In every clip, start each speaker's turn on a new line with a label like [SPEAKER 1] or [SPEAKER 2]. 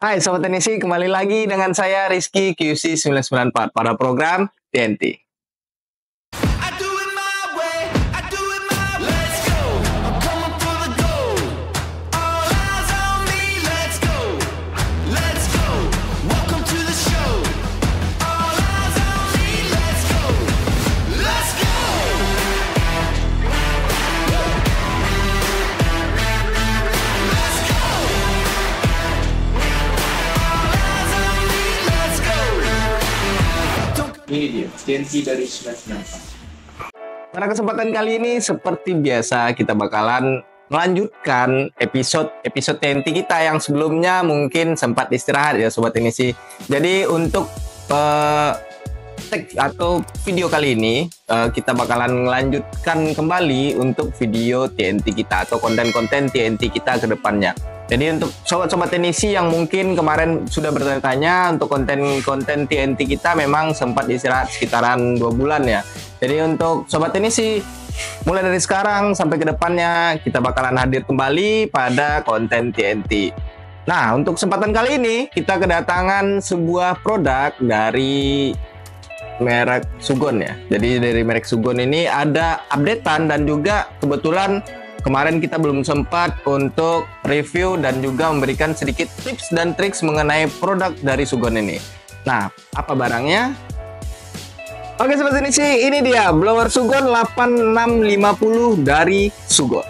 [SPEAKER 1] Hai Sobat Teknisi, kembali lagi dengan saya Rizky QC 994 pada program TNT.
[SPEAKER 2] Ini dia, TNT dari 994.
[SPEAKER 1] Pada kesempatan kali ini, seperti biasa, kita bakalan melanjutkan episode TNT kita yang sebelumnya mungkin sempat istirahat ya Sobat Teknisi. Jadi untuk tag atau video kali ini, kita bakalan melanjutkan kembali untuk video TNT kita atau konten-konten TNT kita ke depannya. Jadi untuk sobat-sobat teknisi yang mungkin kemarin sudah bertanya-tanya untuk konten-konten TNT kita memang sempat istirahat sekitaran 2 bulan ya. Jadi untuk sobat teknisi, mulai dari sekarang sampai ke depannya kita bakalan hadir kembali pada konten TNT. Nah, untuk kesempatan kali ini kita kedatangan sebuah produk dari merek Sugon ya. Jadi dari merek Sugon ini ada updatean dan juga kebetulan kemarin kita belum sempat untuk review dan juga memberikan sedikit tips dan triks mengenai produk dari Sugon ini. Nah, apa barangnya? Oke Sobat Teknisi, ini dia blower Sugon 8650 dari Sugon.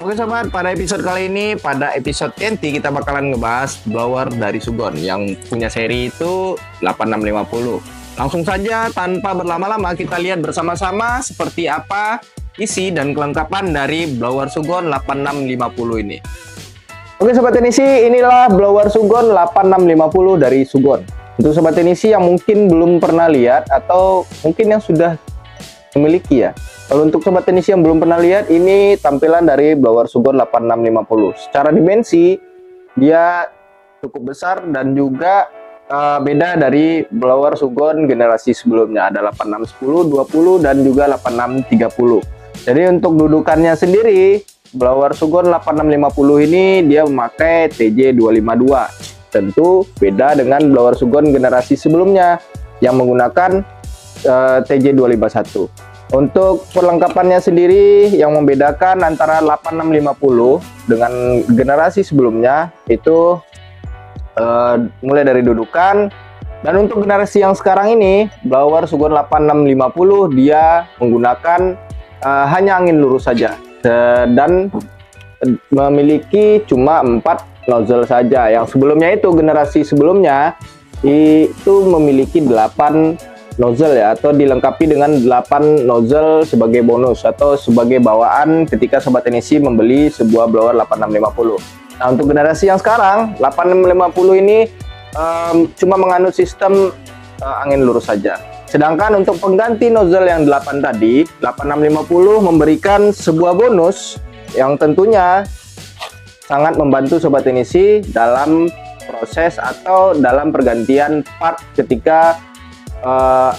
[SPEAKER 1] Oke Sobat, pada episode kali ini, pada episode TNT kita bakalan ngebahas blower dari Sugon yang punya seri itu 8650. Langsung saja tanpa berlama-lama kita lihat bersama-sama seperti apa isi dan kelengkapan dari blower Sugon 8650 ini. Oke Sobat Teknisi, inilah blower Sugon 8650 dari Sugon. Untuk Sobat Teknisi yang mungkin belum pernah lihat atau mungkin yang sudah memiliki ya. Kalau untuk Sobat Teknisi yang belum pernah lihat, ini tampilan dari blower Sugon 8650. Secara dimensi dia cukup besar dan juga beda dari blower Sugon generasi sebelumnya. Ada 8610, 20 dan juga 8630. Jadi untuk dudukannya sendiri, blower Sugon 8650 ini dia memakai TJ252. Tentu beda dengan blower Sugon generasi sebelumnya yang menggunakan TJ251. Untuk perlengkapannya sendiri yang membedakan antara 8650 dengan generasi sebelumnya itu mulai dari dudukan. Dan untuk generasi yang sekarang ini, blower Sugon 8650 dia menggunakan hanya angin lurus saja dan memiliki cuma 4 nozzle saja. Yang sebelumnya itu generasi sebelumnya itu memiliki 8 nozzle ya, atau dilengkapi dengan 8 nozzle sebagai bonus atau sebagai bawaan ketika Sobat Teknisi membeli sebuah blower 8650. Nah, untuk generasi yang sekarang 8650 ini cuma menganut sistem angin lurus saja. Sedangkan untuk pengganti nozzle yang 8 tadi, 8650 memberikan sebuah bonus yang tentunya sangat membantu Sobat Teknisi dalam proses atau dalam pergantian part ketika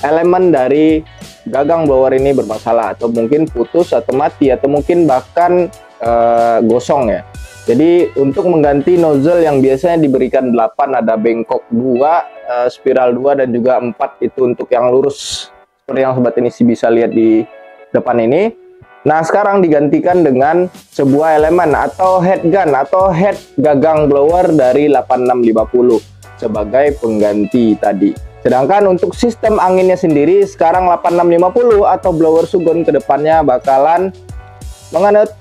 [SPEAKER 1] elemen dari gagang blower ini bermasalah atau mungkin putus atau mati atau mungkin bahkan gosong ya. Jadi untuk mengganti nozzle yang biasanya diberikan 8, ada bengkok 2, spiral 2 dan juga 4 itu untuk yang lurus seperti yang Sobat Teknisi bisa lihat di depan ini. Nah, sekarang digantikan dengan sebuah elemen atau head gun atau head gagang blower dari 8650 sebagai pengganti tadi. Sedangkan untuk sistem anginnya sendiri sekarang 8650 atau blower Sugon kedepannya bakalan menganut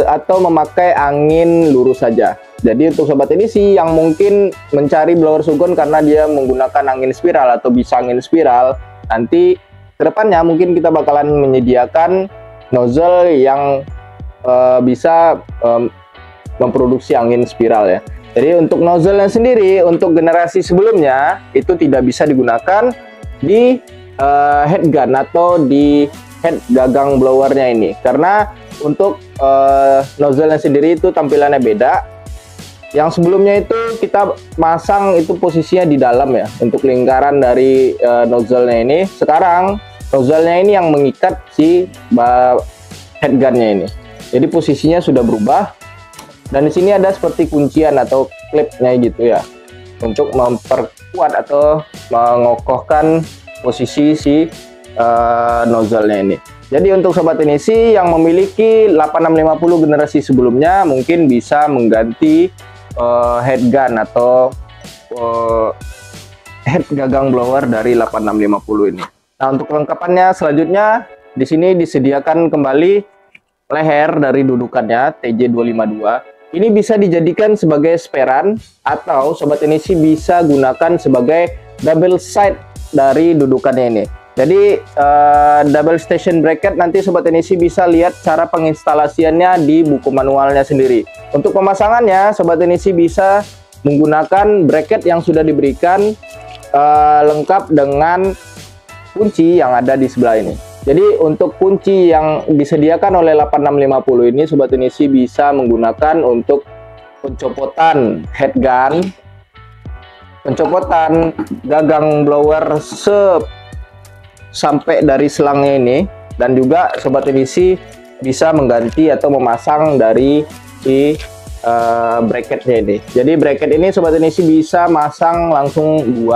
[SPEAKER 1] atau memakai angin lurus saja. Jadi untuk Sobat Teknisi yang mungkin mencari blower Sugon karena dia menggunakan angin spiral atau bisa angin spiral, nanti kedepannya mungkin kita bakalan menyediakan nozzle yang bisa memproduksi angin spiral ya. Jadi untuk nozzle-nya sendiri untuk generasi sebelumnya itu tidak bisa digunakan di head gun atau di head gagang blowernya ini, karena untuk nozzle-nya sendiri itu tampilannya beda. Yang sebelumnya itu kita masang itu posisinya di dalam ya untuk lingkaran dari nozzle-nya ini. Sekarang nozzle-nya ini yang mengikat si headgun-nya ini. Jadi posisinya sudah berubah. Dan di sini ada seperti kuncian atau clipnya gitu ya, untuk memperkuat atau mengokohkan posisi si nozzle-nya ini. Jadi untuk sobat teknisi yang memiliki 8650 generasi sebelumnya mungkin bisa mengganti head gun atau head gagang blower dari 8650 ini. Nah, untuk kelengkapannya selanjutnya di sini disediakan kembali leher dari dudukannya TJ252. Ini bisa dijadikan sebagai speran atau sobat teknisi bisa gunakan sebagai double side dari dudukannya ini. Jadi double station bracket nanti sobat teknisi bisa lihat cara penginstalasiannya di buku manualnya sendiri. Untuk pemasangannya sobat teknisi bisa menggunakan bracket yang sudah diberikan lengkap dengan kunci yang ada di sebelah ini. Jadi untuk kunci yang disediakan oleh 8650 ini sobat teknisi bisa menggunakan untuk pencopotan head gun, pencopotan gagang blower sampai dari selangnya ini, dan juga sobat teknisi bisa mengganti atau memasang dari si bracketnya ini. Jadi bracket ini sobat teknisi bisa masang langsung 2,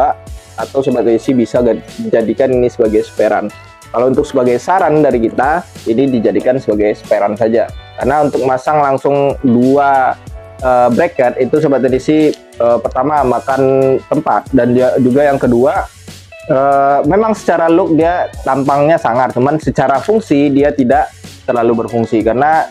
[SPEAKER 1] atau sobat teknisi bisa jadikan ini sebagai speran. Kalau untuk sebagai saran dari kita, ini dijadikan sebagai speran saja. Karena untuk masang langsung 2 bracket itu sobat teknisi pertama makan tempat, dan juga yang kedua memang secara look dia tampangnya sangar, cuman secara fungsi dia tidak terlalu berfungsi karena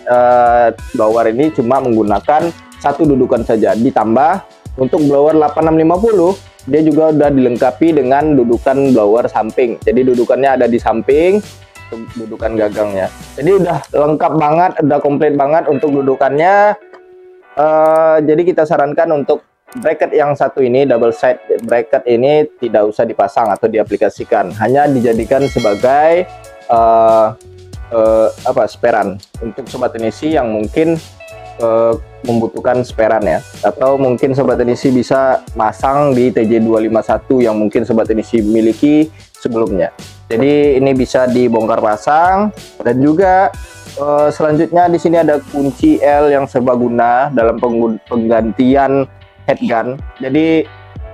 [SPEAKER 1] blower ini cuma menggunakan satu dudukan saja. Ditambah untuk blower 8650 dia juga udah dilengkapi dengan dudukan blower samping. Jadi dudukannya ada di samping, dudukan gagangnya. Jadi udah lengkap banget, udah komplit banget untuk dudukannya. Jadi kita sarankan untuk bracket yang satu ini, double side bracket ini tidak usah dipasang atau diaplikasikan, hanya dijadikan sebagai speran untuk sobat teknisi yang mungkin membutuhkan speran ya, atau mungkin sobat teknisi bisa masang di TJ251 yang mungkin sobat teknisi miliki sebelumnya. Jadi ini bisa dibongkar pasang, dan juga selanjutnya di sini ada kunci L yang serbaguna dalam penggantian head gun. Jadi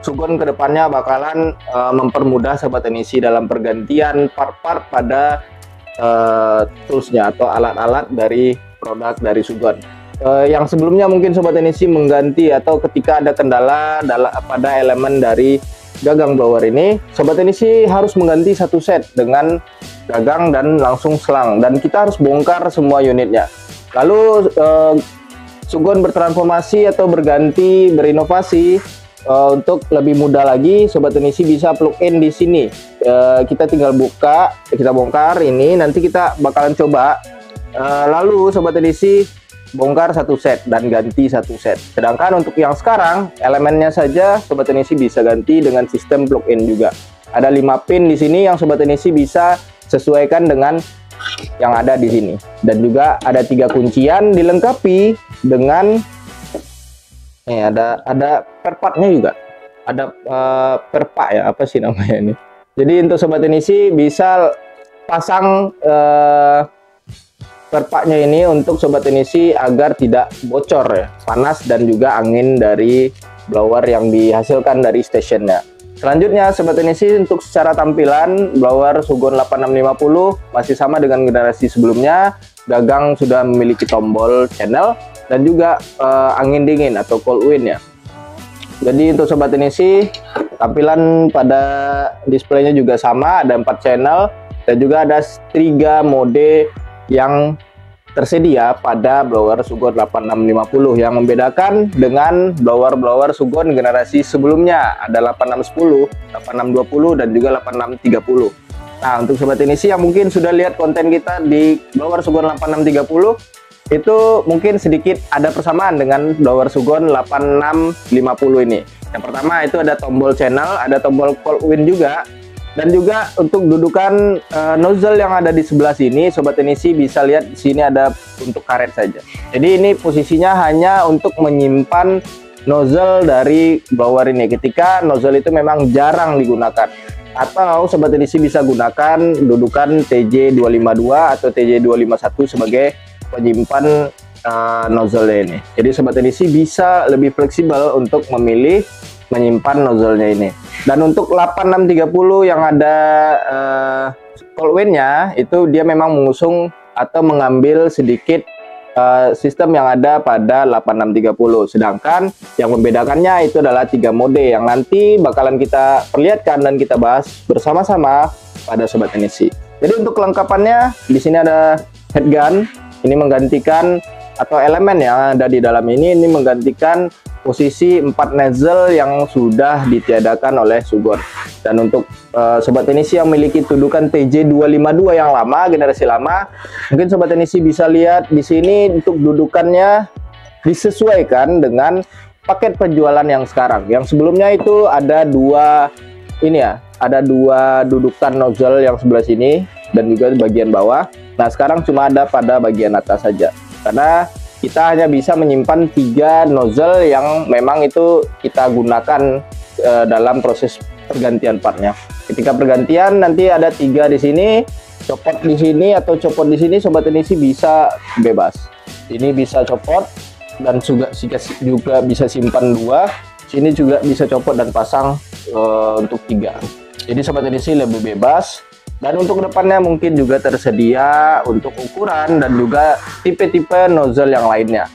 [SPEAKER 1] Sugon kedepannya bakalan mempermudah sobat teknisi dalam pergantian part-part pada toolsnya atau alat-alat dari produk dari Sugon. Yang sebelumnya mungkin sobat teknisi mengganti atau ketika ada kendala pada elemen dari gagang blower ini, sobat teknisi harus mengganti satu set dengan gagang dan langsung selang, dan kita harus bongkar semua unitnya. Lalu Sugon bertransformasi atau berganti, berinovasi untuk lebih mudah lagi, sobat teknisi bisa plug in di sini. Kita tinggal buka, kita bongkar ini, nanti kita bakalan coba. Lalu sobat teknisi bongkar satu set dan ganti satu set. Sedangkan untuk yang sekarang elemennya saja sobat teknisi bisa ganti dengan sistem plug in juga. Ada 5 pin di sini yang sobat teknisi bisa sesuaikan dengan yang ada di sini. Dan juga ada 3 kuncian dilengkapi dengan ada perpatnya juga. Ada perpak ya, apa sih namanya ini. Jadi untuk sobat teknisi bisa pasang perpaknya ini untuk sobat teknisi agar tidak bocor ya, panas dan juga angin dari blower yang dihasilkan dari stationnya. Selanjutnya sobat teknisi untuk secara tampilan blower Sugon 8650 masih sama dengan generasi sebelumnya. Gagang sudah memiliki tombol channel dan juga angin dingin atau cold wind ya. Jadi untuk sobat teknisi tampilan pada displaynya juga sama, ada 4 channel dan juga ada 3 mode yang tersedia pada blower Sugon 8650. Yang membedakan dengan blower-blower Sugon generasi sebelumnya, ada 8610, 8620 dan juga 8630. Nah, untuk sobat teknisi yang mungkin sudah lihat konten kita di blower Sugon 8630, itu mungkin sedikit ada persamaan dengan blower Sugon 8650 ini. Yang pertama itu ada tombol channel, ada tombol cold wind juga. Dan juga untuk dudukan nozzle yang ada di sebelah sini, sobat teknisi bisa lihat di sini ada untuk karet saja. Jadi ini posisinya hanya untuk menyimpan nozzle dari blower ini ketika nozzle itu memang jarang digunakan. Atau sobat teknisi bisa gunakan dudukan TJ252 atau TJ251 sebagai penyimpan nozzle ini. Jadi sobat teknisi bisa lebih fleksibel untuk memilih menyimpan nozzle-nya ini. Dan untuk 8630 yang ada cold vent-nya itu dia memang mengusung atau mengambil sedikit sistem yang ada pada 8630. Sedangkan yang membedakannya itu adalah 3 mode yang nanti bakalan kita perlihatkan dan kita bahas bersama-sama pada sobat teknisi. Jadi untuk kelengkapannya di sini ada headgun, ini menggantikan atau elemen yang ada di dalam ini menggantikan posisi 4 nozzle yang sudah ditiadakan oleh Sugon. Dan untuk sobat teknisi yang memiliki tudukan TJ252 yang lama, generasi lama, mungkin sobat teknisi bisa lihat di sini untuk dudukannya disesuaikan dengan paket penjualan yang sekarang. Yang sebelumnya itu ada ada dua dudukan nozzle yang sebelah sini dan juga di bagian bawah. Nah, sekarang cuma ada pada bagian atas saja. Karena kita hanya bisa menyimpan 3 nozzle yang memang itu kita gunakan dalam proses pergantian partnya. Ketika pergantian nanti ada 3 di sini, copot di sini atau copot di sini, sobat teknisi bisa bebas. Ini bisa copot dan juga bisa simpan 2. Sini juga bisa copot dan pasang untuk 3. Jadi sobat teknisi lebih bebas. Dan untuk depannya mungkin juga tersedia untuk ukuran dan juga tipe-tipe nozzle yang lainnya.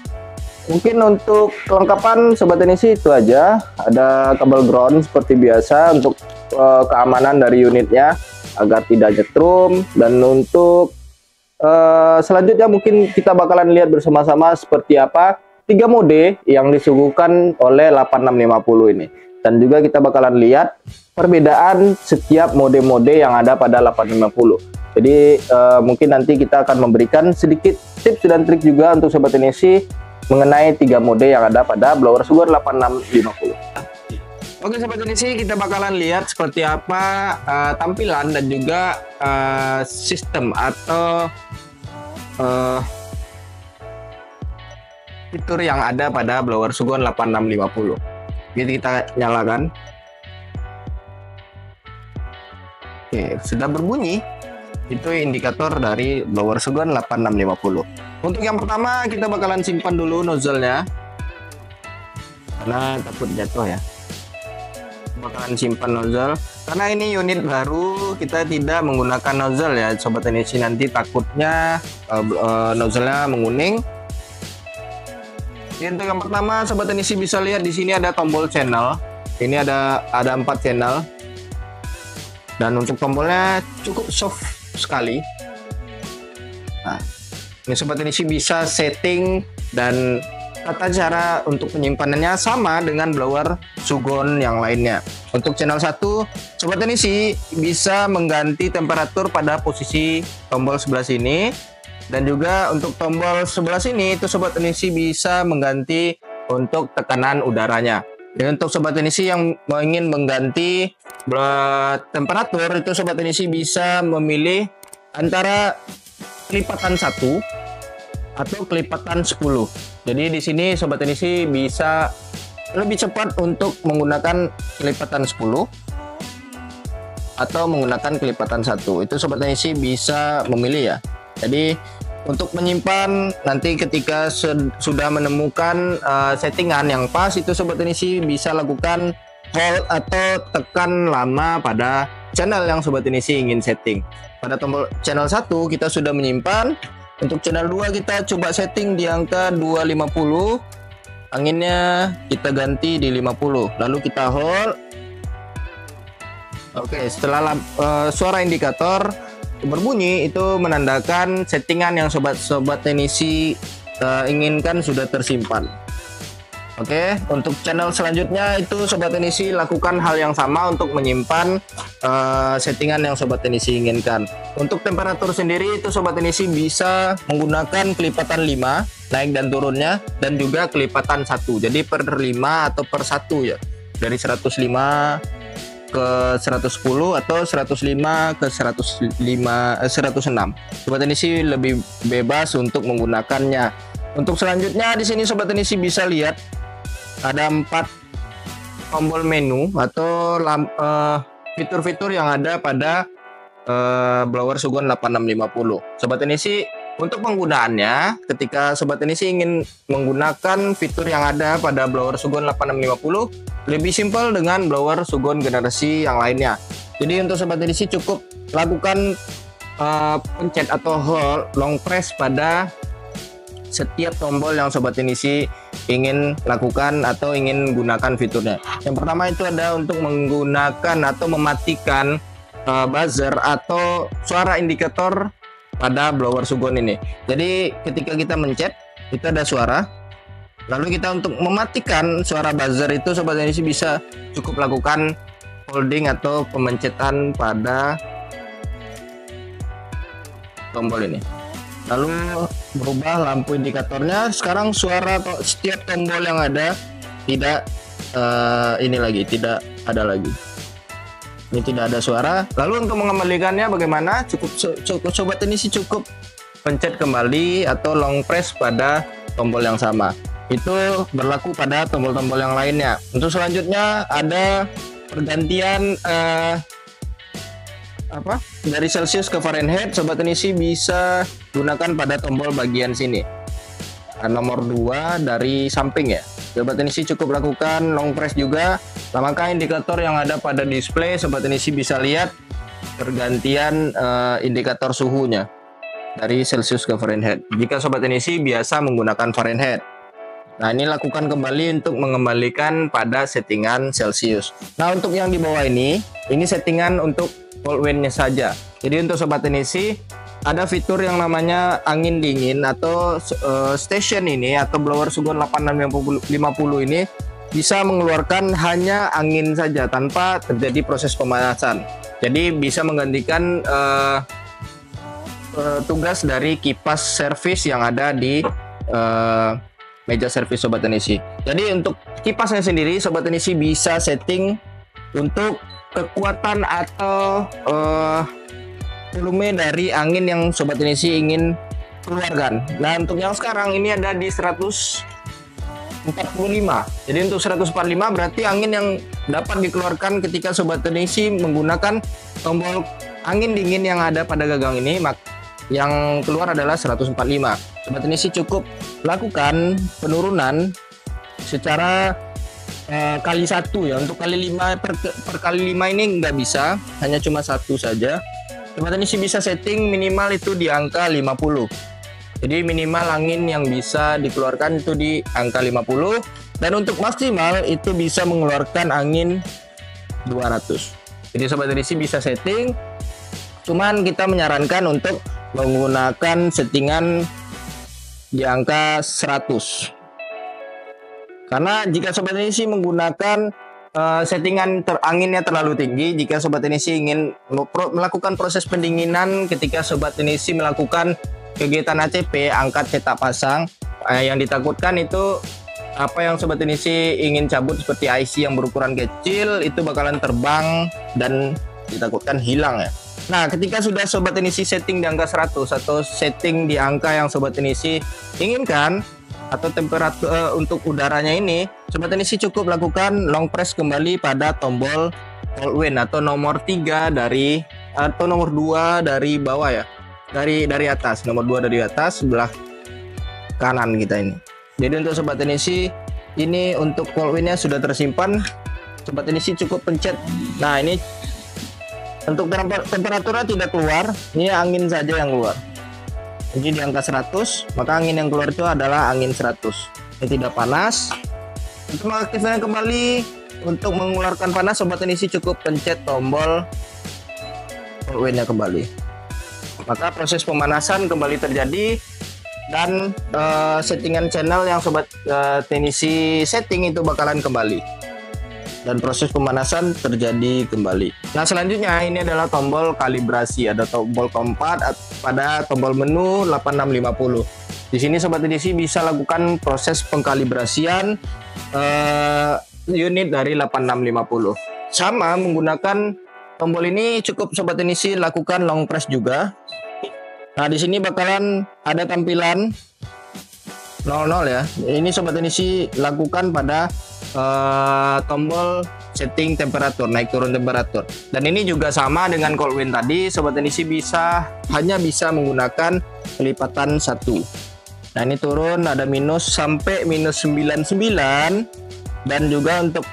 [SPEAKER 1] Mungkin untuk kelengkapan sobat teknisi itu aja. Ada kabel ground seperti biasa untuk keamanan dari unitnya agar tidak nyetrum. Dan untuk selanjutnya mungkin kita bakalan lihat bersama-sama seperti apa 3 mode yang disuguhkan oleh 8650 ini. Dan juga kita bakalan lihat perbedaan setiap mode-mode yang ada pada 850. Jadi mungkin nanti kita akan memberikan sedikit tips dan trik juga untuk sobat teknisi mengenai 3 mode yang ada pada blower Sugon 8650. Oke sobat teknisi, kita bakalan lihat seperti apa tampilan dan juga sistem atau fitur yang ada pada blower Sugon 8650. Jadi kita nyalakan. Oke, sudah berbunyi. Itu indikator dari blower Sugon 8650. Untuk yang pertama kita bakalan simpan dulu nozzle-nya karena takut jatuh ya. Bakalan simpan nozzle karena ini unit baru, kita tidak menggunakan nozzle ya sobat teknisi, nanti takutnya nozzle-nya menguning. Jadi untuk yang pertama sobat teknisi bisa lihat di sini ada tombol channel. Ini ada 4 channel. Dan untuk tombolnya cukup soft sekali. Nah, ini sobat teknisi bisa setting dan tata cara untuk penyimpanannya sama dengan blower Sugon yang lainnya. Untuk channel 1, sobat teknisi bisa mengganti temperatur pada posisi tombol sebelah sini. Dan juga untuk tombol sebelah sini itu sobat teknisi bisa mengganti untuk tekanan udaranya. Dan untuk sobat teknisi yang ingin mengganti temperatur itu sobat teknisi bisa memilih antara kelipatan 1 atau kelipatan 10. Jadi di sini sobat teknisi bisa lebih cepat untuk menggunakan kelipatan 10 atau menggunakan kelipatan 1. Itu sobat teknisi bisa memilih ya. Jadi untuk menyimpan nanti ketika sudah menemukan settingan yang pas, itu sobat teknisi bisa lakukan hold atau tekan lama pada channel yang sobat teknisi ingin setting. Pada tombol channel 1 kita sudah menyimpan. Untuk channel 2 kita coba setting di angka 250. Anginnya kita ganti di 50. Lalu kita hold. Oke, setelah suara indikator berbunyi itu menandakan settingan yang sobat teknisi inginkan sudah tersimpan. Oke, untuk channel selanjutnya itu sobat teknisi lakukan hal yang sama untuk menyimpan settingan yang sobat teknisi inginkan. Untuk temperatur sendiri itu sobat teknisi bisa menggunakan kelipatan 5 naik dan turunnya, dan juga kelipatan 1. Jadi per 5 atau per 1 ya. Dari 105 ke 110 atau 105 ke 106. Sobat teknisi lebih bebas untuk menggunakannya. Untuk selanjutnya di sini sobat teknisi bisa lihat ada 4 tombol menu atau fitur-fitur yang ada pada blower Sugon 8650. Sobat teknisi Untuk penggunaannya, ketika Sobat Teknisi ingin menggunakan fitur yang ada pada blower Sugon 8650, lebih simpel dengan blower Sugon generasi yang lainnya. Jadi untuk Sobat Teknisi cukup lakukan pencet atau hold long press pada setiap tombol yang Sobat Teknisi ingin lakukan atau ingin gunakan fiturnya. Yang pertama itu ada untuk menggunakan atau mematikan buzzer atau suara indikator pada blower Sugon ini. Jadi ketika kita mencet itu ada suara, lalu kita untuk mematikan suara buzzer itu Sobat Teknisi bisa cukup lakukan holding atau pemencetan pada tombol ini, lalu berubah lampu indikatornya. Sekarang suara setiap tombol yang ada tidak tidak ada lagi. Ini tidak ada suara. Lalu untuk mengembalikannya bagaimana? Cukup Sobat Teknisi cukup pencet kembali atau long press pada tombol yang sama. Itu berlaku pada tombol-tombol yang lainnya. Untuk selanjutnya ada pergantian dari Celsius ke Fahrenheit. Sobat Teknisi bisa gunakan pada tombol bagian sini, nomor 2 dari samping ya. Sobat Teknisi cukup lakukan long press juga, maka indikator yang ada pada display Sobat Teknisi bisa lihat pergantian indikator suhunya dari Celsius ke Fahrenheit jika Sobat Teknisi biasa menggunakan Fahrenheit. Nah, ini lakukan kembali untuk mengembalikan pada settingan Celsius. Nah, untuk yang di bawah ini settingan untuk cold wind-nya saja. Jadi untuk Sobat Teknisi ada fitur yang namanya angin dingin atau station ini atau blower Sugon 8650 ini bisa mengeluarkan hanya angin saja tanpa terjadi proses pemanasan. Jadi bisa menggantikan tugas dari kipas servis yang ada di meja servis Sobat Teknisi. Jadi untuk kipasnya sendiri Sobat Teknisi bisa setting untuk kekuatan atau volume dari angin yang Sobat Teknisi ingin keluarkan. Nah, untuk yang sekarang ini ada di 145. Jadi untuk 145 berarti angin yang dapat dikeluarkan ketika Sobat Teknisi menggunakan tombol angin dingin yang ada pada gagang ini, yang keluar adalah 145. Sobat Teknisi cukup lakukan penurunan secara kali 1 ya. Untuk kali 5 per kali 5 ini nggak bisa, hanya cuma 1 saja. Sobat Teknisi bisa setting minimal itu di angka 50. Jadi minimal angin yang bisa dikeluarkan itu di angka 50, dan untuk maksimal itu bisa mengeluarkan angin 200. Jadi Sobat Teknisi bisa setting, cuman kita menyarankan untuk menggunakan settingan di angka 100. Karena jika Sobat Teknisi menggunakan settingan anginnya terlalu tinggi, jika Sobat Teknisi ingin melakukan proses pendinginan ketika Sobat Teknisi melakukan kegiatan ACP, angkat cetak pasang, yang ditakutkan itu apa yang Sobat Teknisi ingin cabut seperti IC yang berukuran kecil itu bakalan terbang dan ditakutkan hilang ya. Nah, ketika sudah Sobat Teknisi setting di angka 100 atau setting di angka yang Sobat Teknisi inginkan atau temperatur untuk udaranya ini, Sobat Teknisi cukup lakukan long press kembali pada tombol cold wind atau nomor 3 dari atau nomor 2 dari bawah ya. Dari atas, nomor 2 dari atas sebelah kanan kita ini. Jadi untuk Sobat Teknisi ini untuk cold wind-nya sudah tersimpan. Sobat Teknisi cukup pencet. Nah, ini untuk temperaturnya tidak keluar, ini angin saja yang keluar. Jadi di angka 100, maka angin yang keluar itu adalah angin 100. Ini tidak panas. Untuk mengaktifkannya kembali, untuk mengeluarkan panas, Sobat Teknisi cukup pencet tombol cold wind-nya kembali. Maka proses pemanasan kembali terjadi, dan settingan channel yang Sobat Teknisi setting itu bakalan kembali, dan proses pemanasan terjadi kembali. Nah, selanjutnya ini adalah tombol kalibrasi. Ada tombol keempat pada tombol menu 8650. Di sini Sobat Teknisi bisa lakukan proses pengkalibrasian unit dari 8650. Sama menggunakan tombol ini cukup Sobat Teknisi lakukan long press juga. Nah, di sini bakalan ada tampilan 00 ya. Ini Sobat Teknisi lakukan pada tombol setting temperatur, naik turun temperatur. Dan ini juga sama dengan cold wind tadi, Sobat Teknisi hanya bisa menggunakan kelipatan 1. Nah ini turun ada minus sampai minus 99, dan juga untuk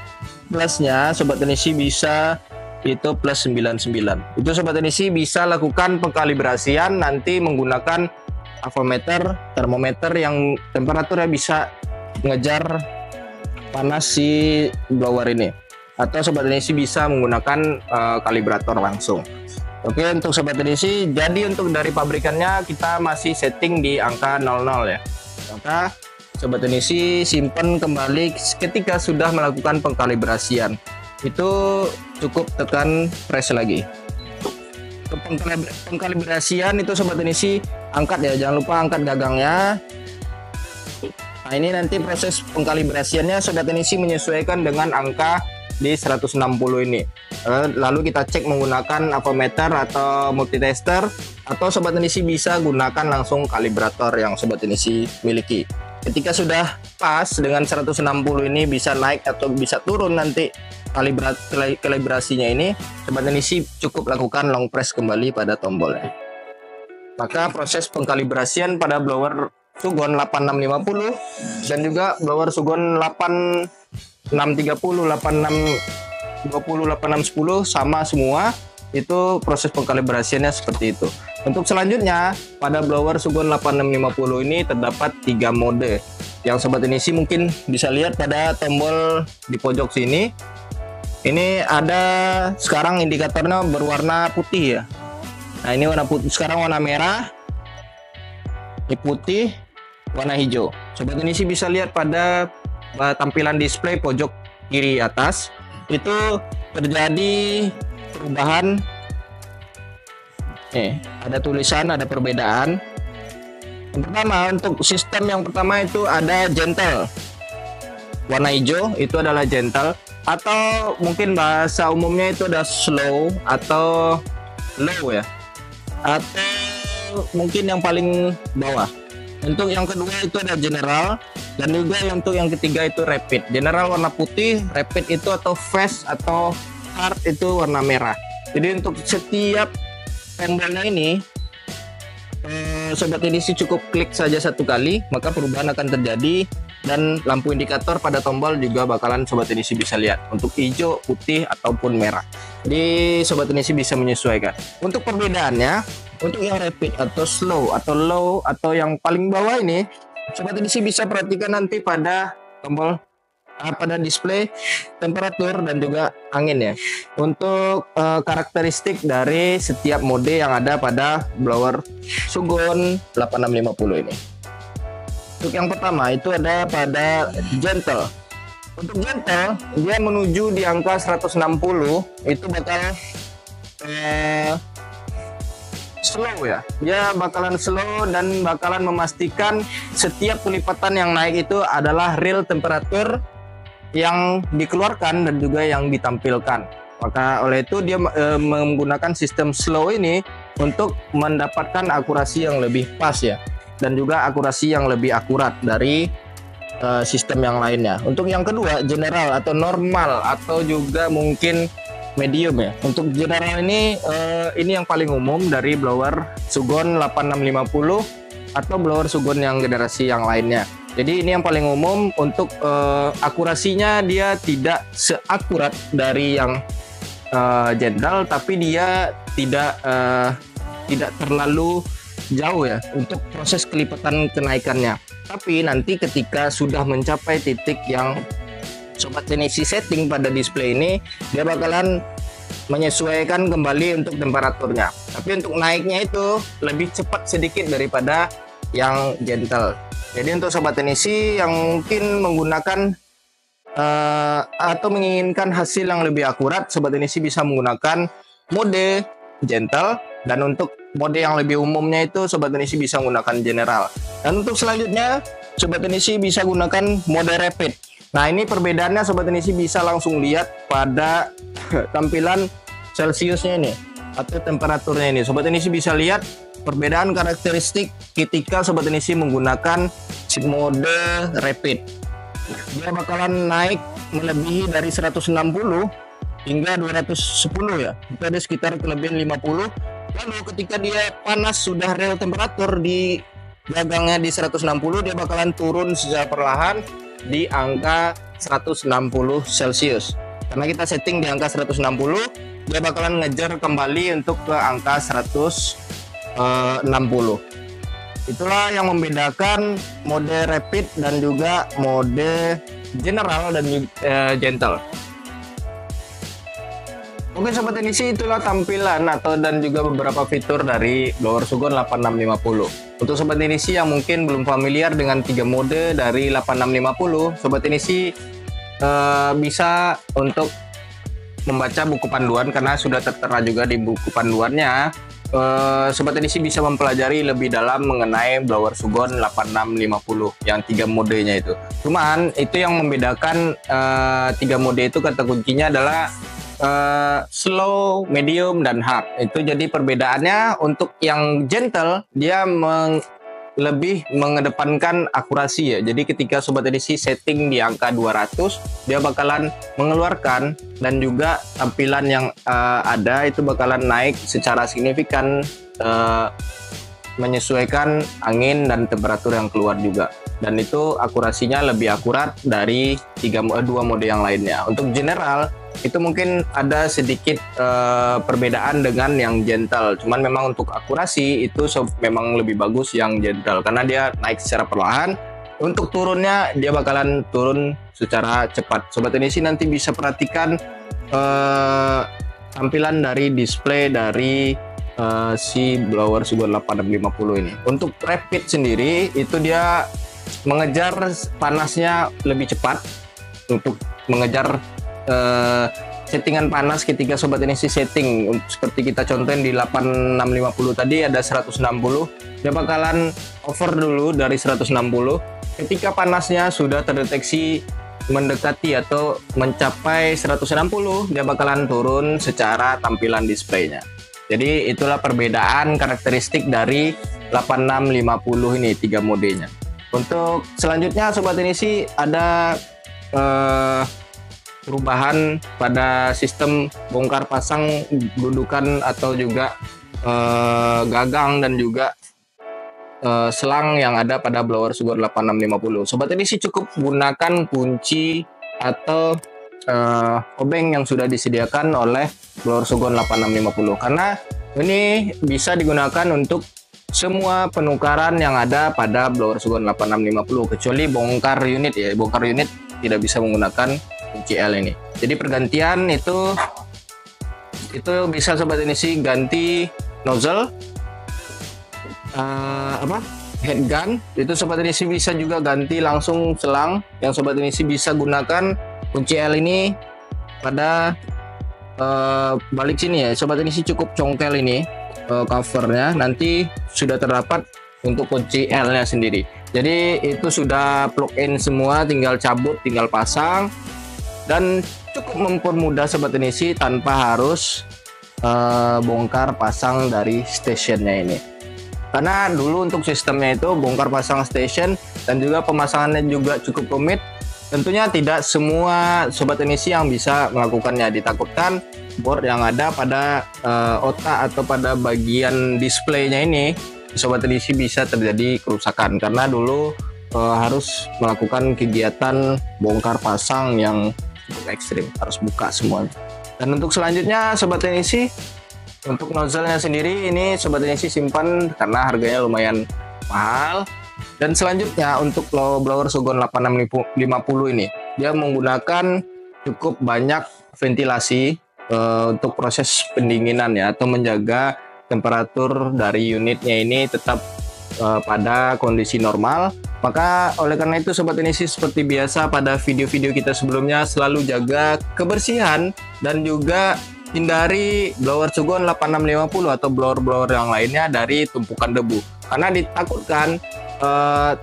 [SPEAKER 1] plusnya Sobat Teknisi bisa itu plus 99. Itu Sobat Teknisi bisa lakukan pengkalibrasian nanti menggunakan avometer, termometer yang temperaturnya bisa ngejar panas si blower ini, atau Sobat Teknisi bisa menggunakan kalibrator langsung. Oke, untuk Sobat Teknisi, jadi untuk dari pabrikannya kita masih setting di angka 00 ya. Maka Sobat Teknisi simpan kembali ketika sudah melakukan pengkalibrasian. Itu cukup tekan press lagi. Untuk pengkalibrasian itu Sobat Teknisi angkat ya, jangan lupa angkat gagangnya. Nah ini nanti proses pengkalibrasiannya Sobat Teknisi menyesuaikan dengan angka di 160 ini. Lalu kita cek menggunakan avometer atau multitester, atau Sobat Teknisi bisa gunakan langsung kalibrator yang Sobat Teknisi miliki. Ketika sudah pas dengan 160 ini, bisa naik atau bisa turun nanti kalibrasinya ini, Sobat Teknisi cukup lakukan long press kembali pada tombolnya. Maka proses pengkalibrasian pada blower Sugon 8650 dan juga blower Sugon 8630, 8620, 8610 sama semua. Itu proses pengkalibrasiannya seperti itu. Untuk selanjutnya pada blower Sugon 8650 ini terdapat 3 mode yang Sobat Teknisi mungkin bisa lihat pada tombol di pojok sini. Ini ada sekarang indikatornya berwarna putih ya. Nah ini warna putih, sekarang warna merah, ini putih, warna hijau. Sobat Teknisi bisa lihat pada tampilan display pojok kiri atas itu terjadi perubahan. Ada tulisan, ada perbedaan. Yang pertama, untuk sistem yang pertama itu ada gentle, warna hijau itu adalah gentle, atau mungkin bahasa umumnya itu ada slow atau low ya, atau mungkin yang paling bawah. Untuk yang kedua itu ada general, dan juga untuk yang ketiga itu rapid. General warna putih, rapid itu atau fast atau hard itu warna merah. Jadi untuk setiap tombolnya ini Sobat Teknisi cukup klik saja satu kali, maka perubahan akan terjadi, dan lampu indikator pada tombol juga bakalan Sobat Teknisi bisa lihat untuk hijau, putih ataupun merah. Jadi Sobat Teknisi bisa menyesuaikan. Untuk perbedaannya, untuk yang rapid atau slow atau low atau yang paling bawah ini, Sobat Teknisi bisa perhatikan nanti pada tombol pada display temperatur dan juga angin ya. Untuk karakteristik dari setiap mode yang ada pada blower Sugon 8650 ini. Untuk yang pertama itu ada pada gentle. Untuk gentle dia menuju di angka 160 itu bakal slow ya. Dia bakalan slow dan bakalan memastikan setiap kelipatan yang naik itu adalah real temperatur yang dikeluarkan dan juga yang ditampilkan. Maka oleh itu dia menggunakan sistem slow ini untuk mendapatkan akurasi yang lebih pas ya, dan juga akurasi yang lebih akurat dari sistem yang lainnya. Untuk yang kedua general atau normal atau juga mungkin medium ya. Untuk general ini yang paling umum dari blower Sugon 8650 atau blower Sugon yang generasi yang lainnya. Jadi ini yang paling umum. Untuk akurasinya dia tidak seakurat dari yang general, tapi dia tidak terlalu jauh ya untuk proses kelipatan kenaikannya. Tapi nanti ketika sudah mencapai titik yang Sobat Teknisi setting pada display ini, dia bakalan menyesuaikan kembali untuk temperaturnya. Tapi untuk naiknya itu lebih cepat sedikit daripada yang gentle. Jadi untuk Sobat Teknisi yang mungkin menggunakan atau menginginkan hasil yang lebih akurat, Sobat Teknisi bisa menggunakan mode gentle, dan untuk mode yang lebih umumnya itu Sobat Teknisi bisa menggunakan general. Dan untuk selanjutnya Sobat Teknisi bisa gunakan mode rapid. Nah ini perbedaannya Sobat Teknisi bisa langsung lihat pada tampilan Celsiusnya ini atau temperaturnya ini. Sobat Teknisi bisa lihat perbedaan karakteristik ketika Sobat Teknisi menggunakan mode rapid. Dia bakalan naik melebihi dari 160 hingga 210 ya, itu ada sekitar kelebihan 50. Lalu ketika dia panas sudah real temperatur di gagangnya di 160, dia bakalan turun secara perlahan di angka 160 Celcius. Karena kita setting di angka 160, dia bakalan ngejar kembali untuk ke angka 160. Itulah yang membedakan mode rapid dan juga mode general dan gentle. Oke sobat teknisi, itulah tampilan dan juga beberapa fitur dari blower Sugon 8650. Untuk sobat teknisi yang mungkin belum familiar dengan 3 mode dari 8650, sobat teknisi bisa untuk membaca buku panduan karena sudah tertera juga di buku panduannya. Sobat teknisi bisa mempelajari lebih dalam mengenai blower Sugon 8650 yang 3 modenya itu. Cuman itu yang membedakan 3 mode itu, kata kuncinya adalah slow, medium, dan hard. Itu jadi perbedaannya. Untuk yang gentle dia lebih mengedepankan akurasi ya. Jadi ketika sobat edisi setting di angka 200, dia bakalan mengeluarkan dan juga tampilan yang ada itu bakalan naik secara signifikan, menyesuaikan angin dan temperatur yang keluar juga. Dan itu akurasinya lebih akurat dari 2 mode yang lainnya. Untuk general itu mungkin ada sedikit perbedaan dengan yang gentle, cuman memang untuk akurasi itu memang lebih bagus yang gentle karena dia naik secara perlahan. Untuk turunnya dia bakalan turun secara cepat. Sobat teknisi nanti bisa perhatikan tampilan dari display dari si blower Sugon 8650 ini. Untuk rapid sendiri itu dia mengejar panasnya lebih cepat. Untuk mengejar settingan panas ketika sobat teknisi setting seperti kita contohin di 8650 tadi ada 160, dia bakalan over dulu dari 160. Ketika panasnya sudah terdeteksi mendekati atau mencapai 160, dia bakalan turun secara tampilan displaynya. Jadi itulah perbedaan karakteristik dari 8650 ini 3 modenya. Untuk selanjutnya sobat teknisi ada perubahan pada sistem bongkar pasang gundukan atau juga gagang dan juga selang yang ada pada blower Sugon 8650. Sobat teknisi cukup gunakan kunci atau obeng yang sudah disediakan oleh blower Sugon 8650 karena ini bisa digunakan untuk semua penukaran yang ada pada blower Sugon 8650 kecuali bongkar unit ya. Bongkar unit tidak bisa menggunakan kunci L ini. Jadi pergantian itu bisa sobat teknisi ganti nozzle, head gun, itu sobat teknisi bisa juga ganti langsung selang. Yang sobat teknisi bisa gunakan kunci L ini pada balik sini ya. Sobat teknisi cukup congkel ini covernya, nanti sudah terdapat untuk kunci L nya sendiri. Jadi itu sudah plug in semua, tinggal cabut, tinggal pasang, dan cukup mempermudah sobat teknisi tanpa harus bongkar pasang dari stationnya ini. Karena dulu untuk sistemnya itu bongkar pasang station dan juga pemasangannya juga cukup rumit. Tentunya tidak semua sobat teknisi yang bisa melakukannya. Ditakutkan board yang ada pada otak atau pada bagian displaynya ini sobat teknisi bisa terjadi kerusakan karena dulu harus melakukan kegiatan bongkar pasang yang cukup ekstrim, harus buka semuanya. Dan untuk selanjutnya sobat teknisi, untuk nozzle-nya sendiri ini sobat teknisi simpan karena harganya lumayan mahal. Dan selanjutnya untuk blower Sugon 8650 ini dia menggunakan cukup banyak ventilasi untuk proses pendinginan ya, atau menjaga temperatur dari unitnya ini tetap pada kondisi normal. Maka oleh karena itu sobat teknisi, seperti biasa pada video-video kita sebelumnya, selalu jaga kebersihan dan juga hindari blower Sugon 8650 atau blower-blower yang lainnya dari tumpukan debu, karena ditakutkan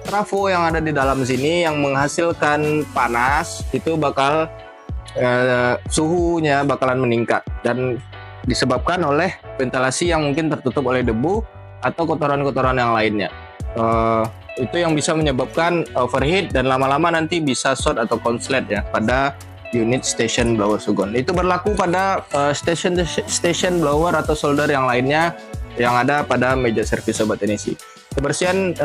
[SPEAKER 1] trafo yang ada di dalam sini yang menghasilkan panas itu bakal suhunya bakalan meningkat dan disebabkan oleh ventilasi yang mungkin tertutup oleh debu atau kotoran-kotoran yang lainnya. Itu yang bisa menyebabkan overheat dan lama-lama nanti bisa short atau konslet ya pada unit station blower Sugon. Itu berlaku pada station blower atau solder yang lainnya yang ada pada meja servis Sobat Teknisi. Kebersihan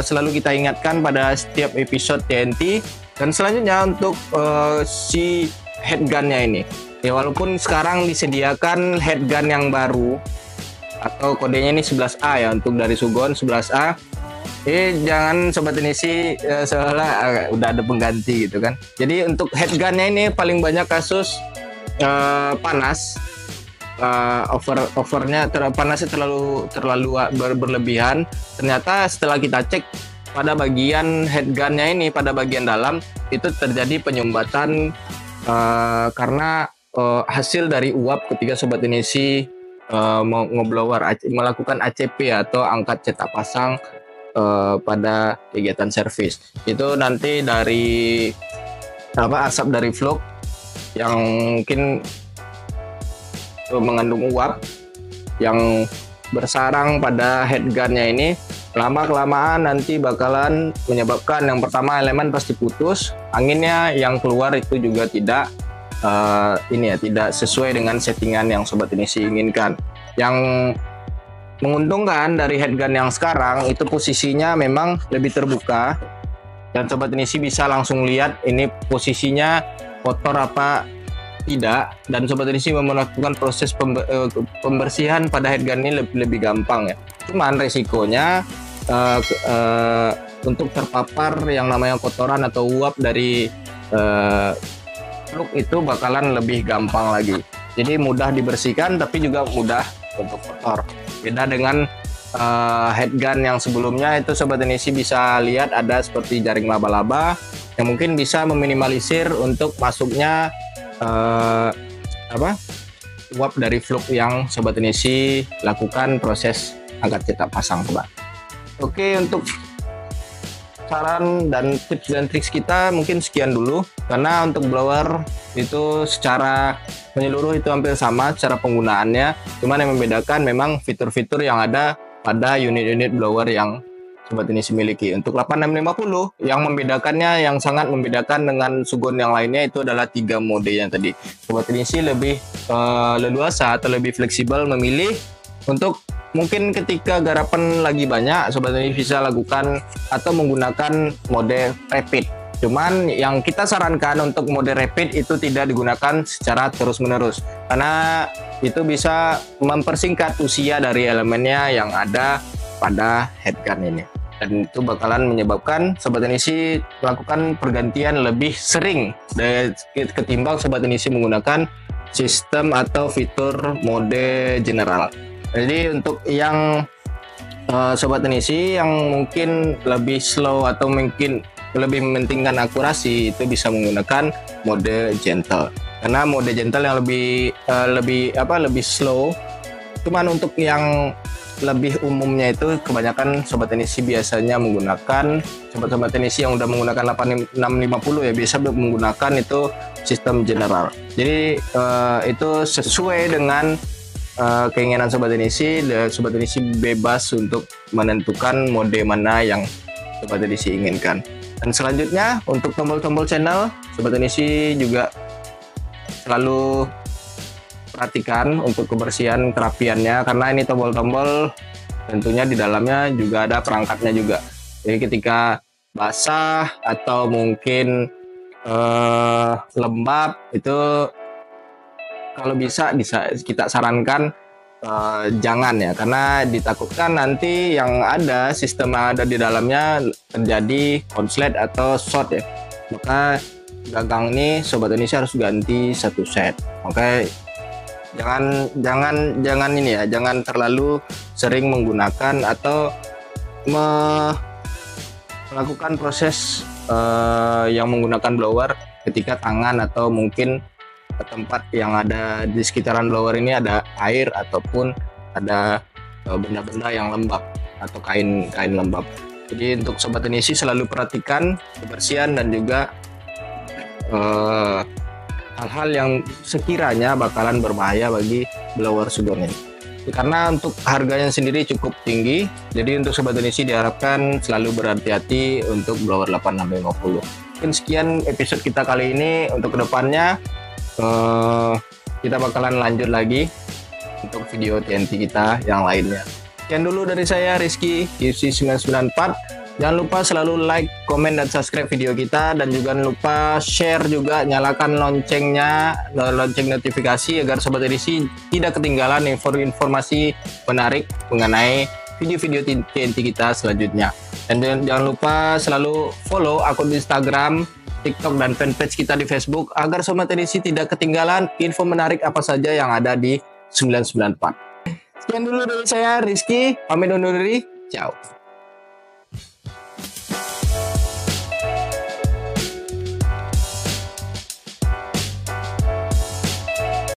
[SPEAKER 1] selalu kita ingatkan pada setiap episode TNT. Dan selanjutnya untuk si headgunnya ini, ya walaupun sekarang disediakan headgun yang baru atau kodenya ini 11A ya untuk dari Sugon 11A. Jangan Sobat Teknisi seolah udah ada pengganti gitu kan. Jadi untuk headgunnya ini paling banyak kasus panas, overnya panasnya terlalu berlebihan. Ternyata setelah kita cek pada bagian headgunnya ini, pada bagian dalam itu terjadi penyumbatan karena hasil dari uap ketika Sobat Teknisi melakukan ACP atau angkat cetak pasang pada kegiatan servis. Itu nanti dari asap dari fluk yang mungkin mengandung uap yang bersarang pada headgunnya ini, lama kelamaan nanti bakalan menyebabkan yang pertama elemen pasti putus, anginnya yang keluar itu juga tidak tidak sesuai dengan settingan yang Sobat Teknisi inginkan. Yang menguntungkan dari headgun yang sekarang itu posisinya memang lebih terbuka dan Sobat Teknisi bisa langsung lihat ini posisinya kotor apa tidak, dan Sobat Teknisi melakukan proses pembersihan pada headgun ini lebih gampang ya. Cuman resikonya untuk terpapar yang namanya kotoran atau uap dari fluk itu bakalan lebih gampang lagi. Jadi mudah dibersihkan tapi juga mudah untuk kotor. Beda dengan headgun yang sebelumnya itu Sobat Teknisi bisa lihat ada seperti jaring laba-laba yang mungkin bisa meminimalisir untuk masuknya uap dari fluk yang Sobat Teknisi lakukan proses angkat cetak pasang, Sobat. Oke, untuk saran dan tips dan triks kita mungkin sekian dulu, karena untuk blower itu secara menyeluruh itu hampir sama cara penggunaannya, cuman yang membedakan memang fitur-fitur yang ada pada unit-unit blower yang Sobat Teknisi miliki. Untuk 8650 yang membedakannya, yang sangat membedakan dengan Sugon yang lainnya itu adalah 3 mode yang tadi. Sobat Teknisi lebih leluasa atau lebih fleksibel memilih untuk mungkin ketika garapan lagi banyak, Sobat Teknisi bisa lakukan atau menggunakan mode rapid. Cuman yang kita sarankan untuk mode rapid itu tidak digunakan secara terus-menerus, karena itu bisa mempersingkat usia dari elemennya yang ada pada headgun ini, dan itu bakalan menyebabkan Sobat Teknisi melakukan pergantian lebih sering ketimbang Sobat Teknisi menggunakan sistem atau fitur mode general. Jadi untuk yang Sobat Teknisi yang mungkin lebih slow atau mungkin lebih mementingkan akurasi, itu bisa menggunakan mode gentle, karena mode gentle yang lebih slow. Cuman untuk yang lebih umumnya itu kebanyakan Sobat Teknisi biasanya menggunakan, Sobat Teknisi yang udah menggunakan 8650 ya biasa menggunakan itu sistem general. Jadi itu sesuai dengan keinginan Sobat Teknisi. Sobat Teknisi bebas untuk menentukan mode mana yang Sobat Teknisi inginkan. Dan selanjutnya untuk tombol-tombol channel, Sobat Teknisi juga selalu perhatikan untuk kebersihan kerapiannya, karena ini tombol-tombol tentunya di dalamnya juga ada perangkatnya juga. Jadi ketika basah atau mungkin lembab itu kalau bisa kita sarankan jangan ya, karena ditakutkan nanti yang ada sistem yang ada di dalamnya terjadi konslet atau short ya. Maka gagang ini Sobat Teknisi harus ganti satu set. Oke, jangan ini ya, jangan terlalu sering menggunakan atau melakukan proses yang menggunakan blower ketika tangan atau mungkin tempat yang ada di sekitaran blower ini ada air ataupun ada benda-benda yang lembab atau kain lembab. Jadi untuk Sobat Teknisi selalu perhatikan kebersihan dan juga hal-hal yang sekiranya bakalan berbahaya bagi blower Sugon ini. Karena untuk harganya sendiri cukup tinggi, jadi untuk Sobat Teknisi diharapkan selalu berhati-hati untuk blower 8650. Mungkin sekian episode kita kali ini. Untuk kedepannya kita bakalan lanjut lagi untuk video TNT kita yang lainnya. Sekian dulu dari saya, Rizky QC994. Jangan lupa selalu like, komen, dan subscribe video kita. Dan juga jangan lupa share juga, nyalakan loncengnya, lonceng notifikasi agar Sobat Edisi tidak ketinggalan informasi menarik mengenai video-video TNT kita selanjutnya. Dan jangan lupa selalu follow akun Instagram, TikTok, dan fanpage kita di Facebook agar Sobat Edisi tidak ketinggalan info menarik apa saja yang ada di 994. Sekian dulu dari saya, Rizky. Pamit undur diri. Ciao.